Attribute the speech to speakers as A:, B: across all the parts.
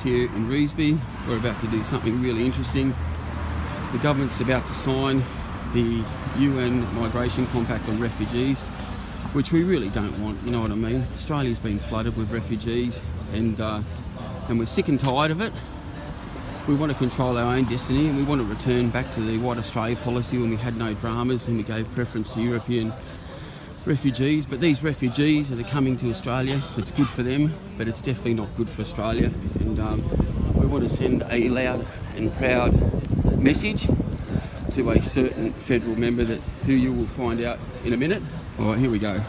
A: here in Revesby. We're about to do something really interesting. The government's about to sign the UN Migration Compact on refugees, which we really don't want, you know what I mean? Australia's been flooded with refugees and we're sick and tired of it. We want to control our own destiny and we want to return back to the White Australia policy when we had no dramas and we gave preference to European refugees. But these refugees that are coming to Australia, it's good for them, but it's definitely not good for Australia. And we want to send a loud and proud message to a certain federal member who you will find out in a minute. All right, here we go.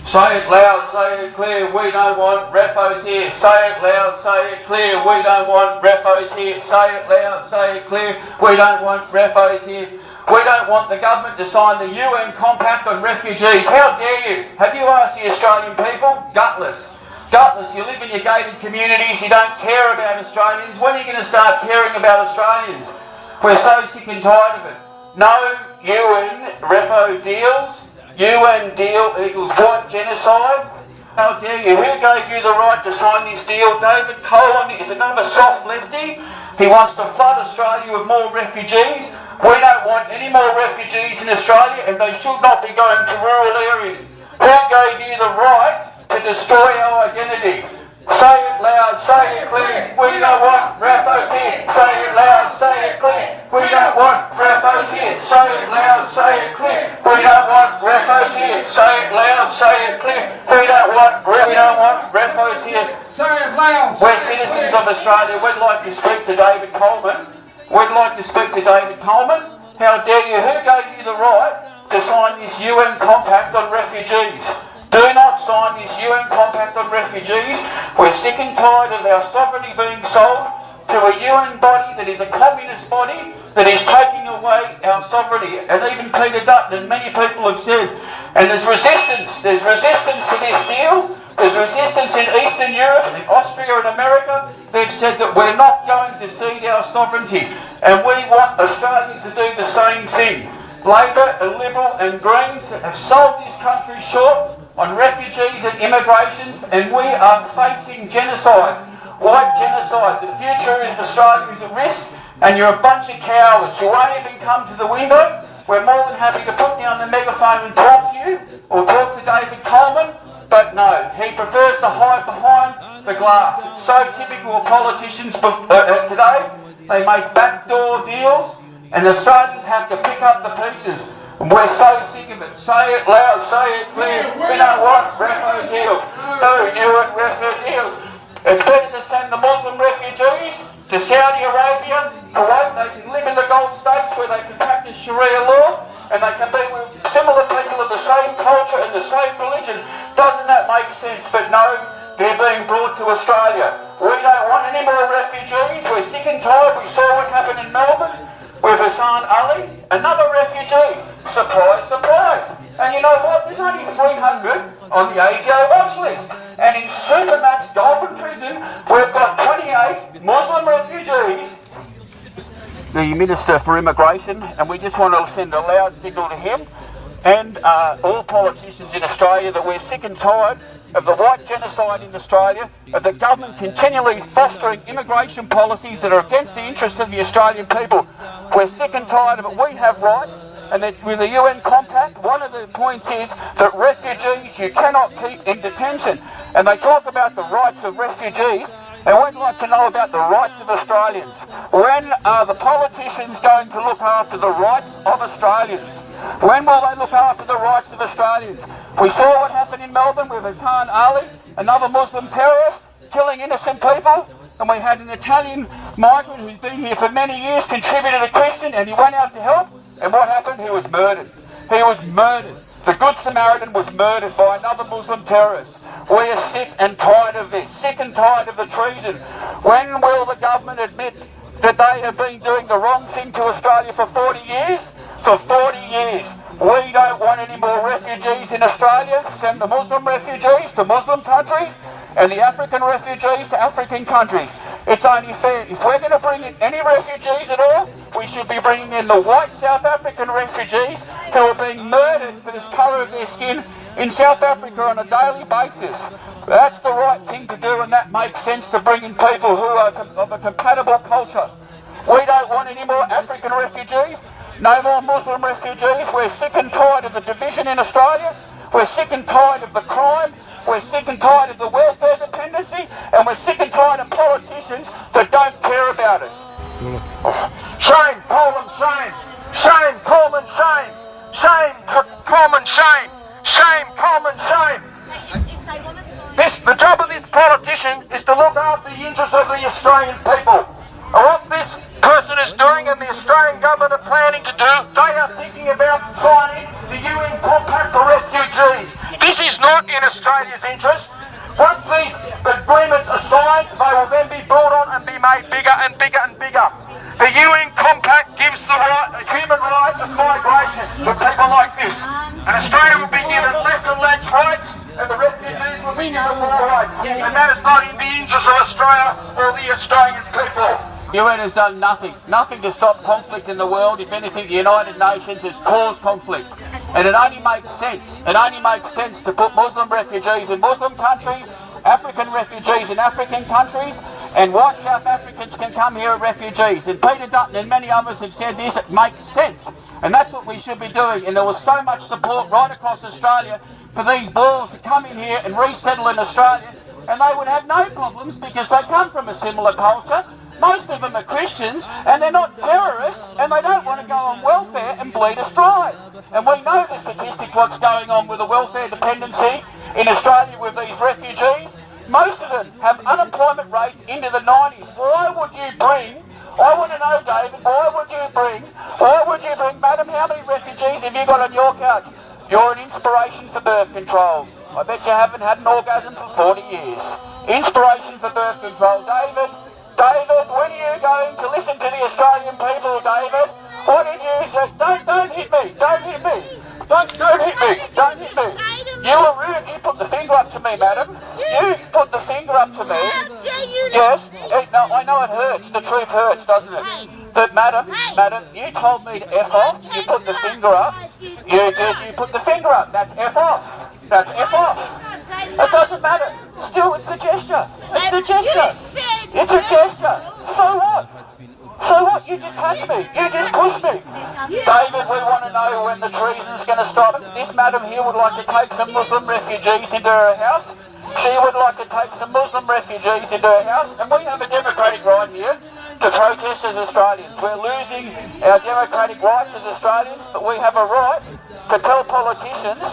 B: Say it loud, say it clear, we don't want refos here. Say it loud, say it clear, we don't want refos here. Say it loud, say it clear, we don't want refos here. We don't want the government to sign the UN Compact on refugees. How dare you? Have you asked the Australian people? Gutless. Gutless, you live in your gated communities, you don't care about Australians. When are you going to start caring about Australians? We're so sick and tired of it. No UN refo deals. UN deal equals white genocide. How dare you? Who gave you the right to sign this deal? David Coleman is another soft lefty. He wants to flood Australia with more refugees. We don't want any more refugees in Australia and they should not be going to rural areas. Who gave you the right to destroy our identity? Say it loud, say it clear, we don't want refos here. Say it loud, say it clear, we don't want refos here. Say it loud, say it clear, we don't want refos here. Say it loud, say it clear, we don't want refos here.
C: Say it loud.
B: We're citizens of Australia. We'd like to speak to David Coleman. We'd like to speak to David Coleman. How dare you? Who gave you the right to sign this UN Compact on refugees? Do not sign this UN Compact on refugees. We're sick and tired of our sovereignty being sold to a UN body that is a communist body that is taking away our sovereignty. And even Peter Dutton and many people have said, and there's resistance to this deal. There's resistance in Eastern Europe, in Austria and America. They've said that we're not going to cede our sovereignty. And we want Australia to do the same thing. Labor and Liberal and Greens have sold this country short on refugees and immigrations, and we are facing genocide. White genocide. The future of Australia is at risk, and you're a bunch of cowards. You won't even come to the window. We're more than happy to put down the megaphone and talk to you, or talk to David Coleman, but no, he prefers to hide behind the glass. It's so typical of politicians today. They make backdoor deals, and Australians have to pick up the pieces. And we're so sick of it. Say it loud, say it clear. We don't want refugee deals. No, you want refugee deals. It's better to send the Muslim refugees to Saudi Arabia, Kuwait. They can live in the Gulf states where they can practice Sharia law and they can be with similar people of the same culture and the same religion. Doesn't that make sense? But no, they're being brought to Australia. We don't want any more refugees. We're sick and tired. We saw what happened in Melbourne with Hassan Ali, another refugee. Surprise, surprise. And you know what? There's only 300 on the ASIO watch list. And in Supermax Goulburn Prison, we've got 28 Muslim refugees. The Minister for Immigration, and we just want to send a loud signal to him and all politicians in Australia that we're sick and tired of the white genocide in Australia, of the government continually fostering immigration policies that are against the interests of the Australian people. We're sick and tired of it. We have rights, and that with the UN Compact, one of the points is that refugees you cannot keep in detention. And they talk about the rights of refugees, and we'd like to know about the rights of Australians. When are the politicians going to look after the rights of Australians? When will they look after the rights of Australians? We saw what happened in Melbourne with Hassan Ali, another Muslim terrorist, killing innocent people. And we had an Italian migrant who's been here for many years, contributed a Christian, and he went out to help. And what happened? He was murdered. He was murdered. The Good Samaritan was murdered by another Muslim terrorist. We are sick and tired of this, sick and tired of the treason. When will the government admit that they have been doing the wrong thing to Australia for 40 years? For 40 years. We don't want any more refugees in Australia. Send the Muslim refugees to Muslim countries and the African refugees to African countries. It's only fair. If we're going to bring in any refugees at all, we should be bringing in the white South African refugees who are being murdered for this colour of their skin in South Africa on a daily basis. That's the right thing to do, and that makes sense to bring in people who are of a compatible culture. We don't want any more African refugees, no more Muslim refugees. We're sick and tired of the division in Australia. We're sick and tired of the crime. We're sick and tired of the welfare dependency, and we're sick and tired of politicians that don't care about us. Shame, Coleman, shame. Shame, Coleman, shame. Shame, Coleman, shame. Shame, Coleman, shame. The job of this politician is to look after the interests of the Australian people. And what this person is doing and the Australian government are planning to do, they are thinking about signing the UN Compact for Refugees. This is not in Australia's interest. Once these agreements are signed, they will then be brought on and be made bigger and bigger and bigger. The UN Compact gives the human right of migration to people like this. And Australia will be given less and less rights, and the refugees will be given more rights. And that is not in the interest of Australia or the Australian people.
A: The UN has done nothing to stop conflict in the world. If anything, the United Nations has caused conflict. And it only makes sense to put Muslim refugees in Muslim countries, African refugees in African countries, and white South Africans can come here as refugees. And Peter Dutton and many others have said this, it makes sense. And that's what we should be doing. And there was so much support right across Australia for these Bulls to come in here and resettle in Australia, and they would have no problems because they come from a similar culture. Most of them are Christians, and they're not terrorists, and they don't want to go on welfare and bleed us dry. And we know the statistics, what's going on with the welfare dependency in Australia with these refugees. Most of them have unemployment rates into the 90s. Why would you bring, I want to know, David, why would you bring, madam, how many refugees have you got on your couch? You're an inspiration for birth control. I bet you haven't had an orgasm for 40 years. Inspiration for birth control. David, when are you going to listen to the Australian people, David? What did you say? Don't hit me. Don't hit me. Don't hit me. Don't hit me. You were rude. You put the finger up to me, madam. You put the finger up to me. Yes. No, I know it hurts. The truth hurts, doesn't it? But madam, you told me to F off. You put the finger up. You did. You put the finger up. That's F off. That's F off. It doesn't matter. Still, it's a gesture. It's a gesture. It's a gesture. So what? So what? You just touched me. You just pushed me. David, we want to know when the treason's going to stop. This madam here would like to take some Muslim refugees into her house. She would like to take some Muslim refugees into her house. And we have a democratic right here to protest as Australians. We're losing our democratic rights as Australians, but we have a right to tell politicians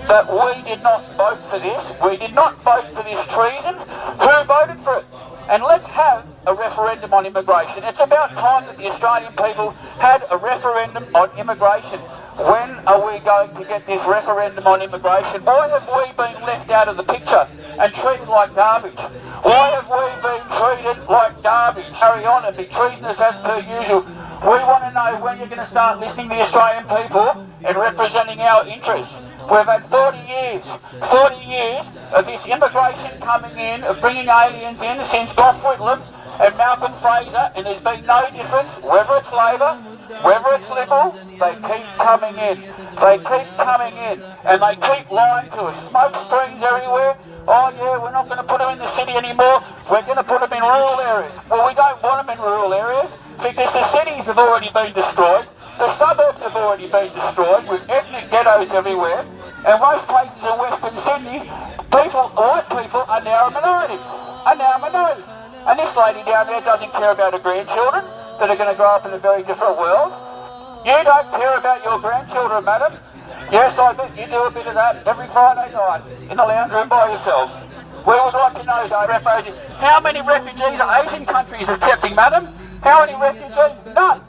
A: that we did not vote for this. We did not vote for this treason. Who voted for it? And let's have a referendum on immigration. It's about time that the Australian people had a referendum on immigration. When are we going to get this referendum on immigration? Why have we been left out of the picture and treated like garbage? Why have we been treated like garbage? Carry on and be treasonous as per usual. We want to know when you're going to start listening to the Australian people and representing our interests. We've had 40 years of this immigration coming in, of bringing aliens in since Gough Whitlam and Malcolm Fraser, and there's been no difference, whether it's Labor, whether it's Liberal, they keep coming in. They keep coming in, and they keep lying to us. Smoke screens everywhere. Oh yeah, we're not going to put them in the city anymore, we're going to put them in rural areas. Well, we don't want them in rural areas, because the cities have already been destroyed. The suburbs have already been destroyed with ethnic ghettos everywhere, and most places in Western Sydney, white people are now a minority. And this lady down there doesn't care about her grandchildren that are going to grow up in a very different world. You don't care about your grandchildren, madam. Yes, I bet you do a bit of that every Friday night in the lounge room by yourself. We would like to know, refugees, how many refugees are Asian countries accepting, madam? How many refugees? None.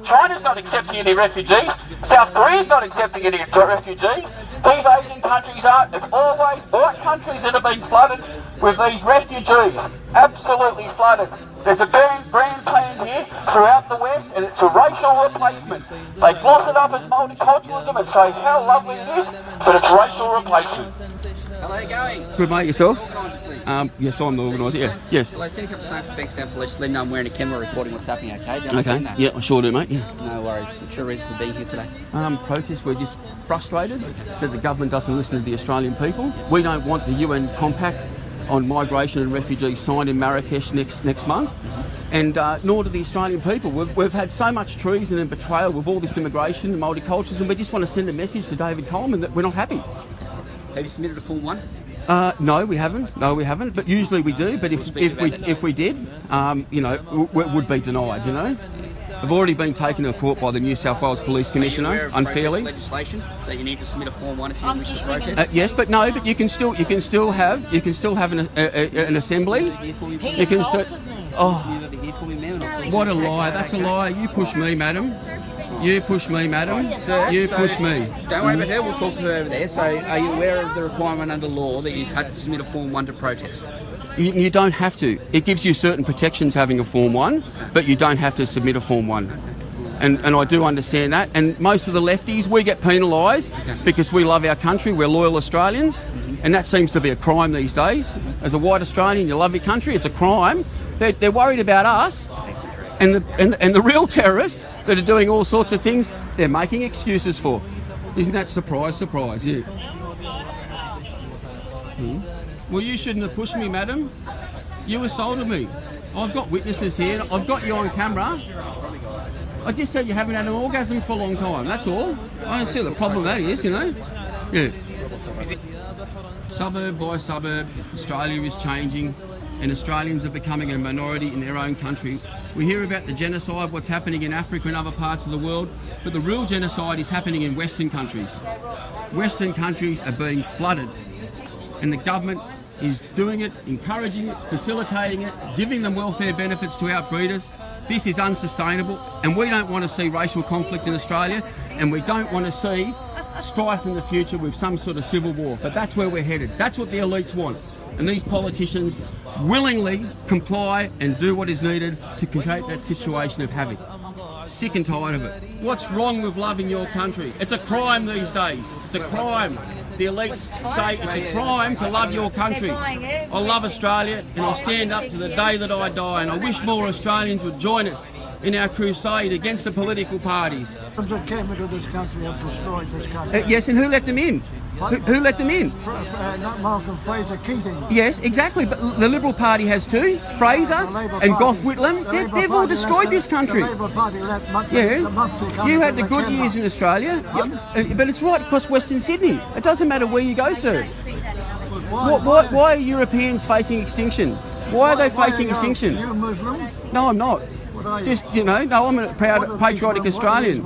A: China's not accepting any refugees. South Korea's not accepting any refugees. These Asian countries aren't. It's always white countries that have been flooded with these refugees. Absolutely flooded. There's a grand plan here throughout the West, and it's a racial replacement. They gloss it up as multiculturalism and say how lovely it is, but it's racial replacement.
C: How are you going?
A: Good, mate, yourself?
C: Organise it, please.
A: Yes, I'm the organiser. Yeah. Yes.
C: Well, I sent a couple of snaps for Bankstown Police, letting know I'm wearing a camera recording what's happening, okay? Do you understand that?
A: Yeah, I sure do, mate. Yeah.
C: No worries. What's your reason for being here today?
A: Protest. We're just frustrated that the government doesn't listen to the Australian people. We don't want the UN compact on migration and refugees signed in Marrakesh next month, and nor do the Australian people. We've had so much treason and betrayal with all this immigration and multiculturalism, and we just want to send a message to David Coleman that we're not happy.
C: Have you submitted a Form 1?
A: No, we haven't. No, we haven't. But usually we do. But if we did, we would be denied. You know, I've already been taken to court by the New South Wales Police Commissioner unfairly.
C: Legislation that you need to submit a Form 1 if you wish to protest.
A: Yes, but no. But you can still have an assembly. You can still. Oh, what a lie! That's a lie. You push me, madam. You push me, madam. You push me.
C: Don't worry about her, we'll talk to her over there. So, are you aware of the requirement under law that you have to submit a Form 1 to protest?
A: You don't have to. It gives you certain protections having a Form 1, but you don't have to submit a Form 1. And I do understand that. And most of the lefties, we get penalised because we love our country, we're loyal Australians, and that seems to be a crime these days. As a white Australian, you love your country, it's a crime. They're worried about us, and the real terrorists that are doing all sorts of things, they're making excuses for. Isn't that surprise, yeah. Well, you shouldn't have pushed me, madam. You assaulted me. I've got witnesses here. I've got you on camera. I just said you haven't had an orgasm for a long time, that's all. I don't see the problem that is, you know. Yeah. Suburb by suburb, Australia is changing, and Australians are becoming a minority in their own country. We hear about the genocide, what's happening in Africa and other parts of the world, but the real genocide is happening in Western countries. Western countries are being flooded, and the government is doing it, encouraging it, facilitating it, giving them welfare benefits to outbreeders. This is unsustainable, and we don't want to see racial conflict in Australia, and we don't want to see strife in the future with some sort of civil war. But that's where we're headed. That's what the elites want. And these politicians willingly comply and do what is needed to create that situation of havoc. Sick and tired of it. What's wrong with loving your country? It's a crime these days. It's a crime. The elites say it's a crime to love your country. I love Australia, and I'll stand up to the day that I die, and I wish more Australians would join us in our crusade against the political parties.
D: Some that came into this country have destroyed this country.
A: Yes, and who let them in? Who let them in?
D: Not Malcolm, Fraser, Keating.
A: Yes, exactly, but the Liberal Party has too. Fraser and Gough Whitlam, they've all destroyed this country.
D: The Labour Party let
A: You had the good years in Australia, but it's right across Western Sydney. It doesn't matter where you go, sir. Why are Europeans facing extinction? Why are they facing extinction?
D: Are you Muslim?
A: No, I'm not. Just, I'm a proud, patriotic Australian.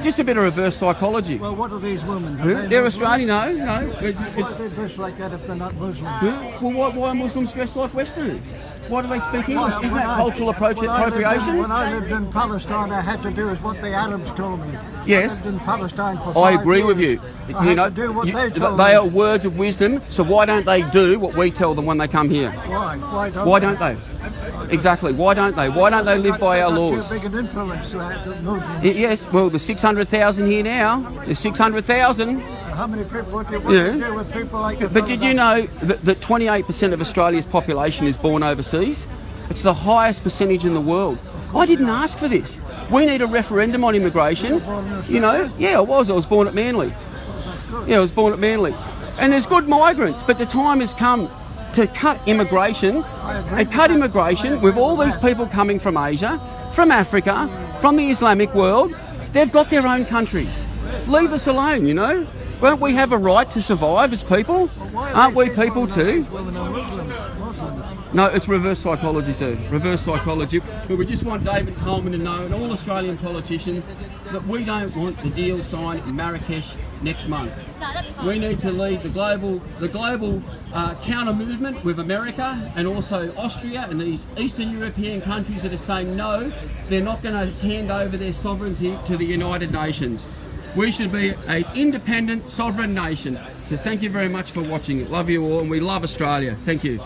A: Just a bit of reverse psychology.
D: Well, what are these women?
A: They're Australian, no.
D: Why do they dress like that if they're not Muslims?
A: Well, why are Muslims dressed like Westerners? Why do they speak English? Isn't that cultural appropriation?
D: When I lived in Palestine, I had to do as what the Arabs told me.
A: Yes.
D: I lived in Palestine for 5
A: I agree
D: years.
A: with you.
D: I had to do what they told
A: they
D: me.
A: are words of wisdom, so why don't they do what we tell them when they come here?
D: Why?
A: Why don't they? Exactly. Why don't they? Why don't they live by our laws?
D: Too big an influence to Muslims.
A: Yes. Well, there's 600,000 here now. There's 600,000.
D: How many people? What do you do with people like that?
A: But did you know that 28% of Australia's population is born overseas? It's the highest percentage in the world. I didn't ask for this. We need a referendum on immigration. I was born at Manly. Yeah, I was born at Manly. And there's good migrants, but the time has come to cut immigration with all these people coming from Asia, from Africa, from the Islamic world. They've got their own countries. Leave us alone, Won't we have a right to survive as people? Aren't we people too? No, it's reverse psychology, sir. Reverse psychology. But we just want David Coleman to know, and all Australian politicians, that we don't want the deal signed in Marrakesh next month.
E: No, that's fine.
A: We need to lead the global counter movement with America and also Austria and these Eastern European countries that are saying no, they're not going to hand over their sovereignty to the United Nations. We should be an independent, sovereign nation. So thank you very much for watching. Love you all, and we love Australia. Thank you.